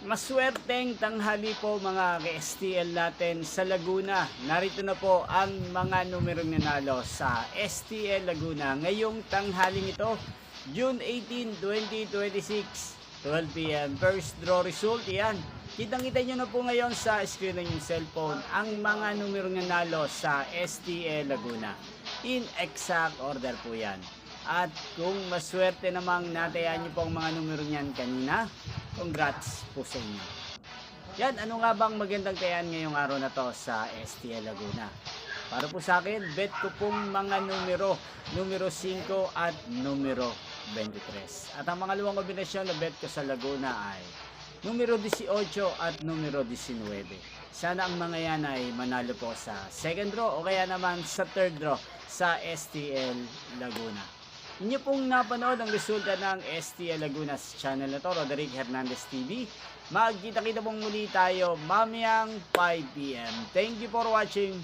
Maswerteng tanghali po mga ka-STL natin sa Laguna. Narito na po ang mga numerong nanalo sa STL Laguna ngayong tanghaling ito, June 18, 2026, 12 p.m. First draw result, yan. Kitang-kita nyo na po ngayon sa screen ng inyong cellphone ang mga numerong nanalo sa STL Laguna. In exact order po yan. At kung maswerte namang natayaan nyo po ang mga numero niyan kanina, congrats po sa inyo. Yan, ano nga bang magandang tayaan ngayong araw na to sa STL Laguna? Para po sa akin, bet ko pong mga numero 5 at numero 23. At ang mga luwang kombinasyon na bet ko sa Laguna ay numero 18 at numero 19. Sana ang mga yan ay manalo po sa second draw o kaya naman sa third draw sa STL Laguna. Inyo pong napanood ang resulta ng STL Laguna sa channel na to, Roderick Hernandez TV. Magkita-kita pong muli tayo mamayang 5 p.m. Thank you for watching.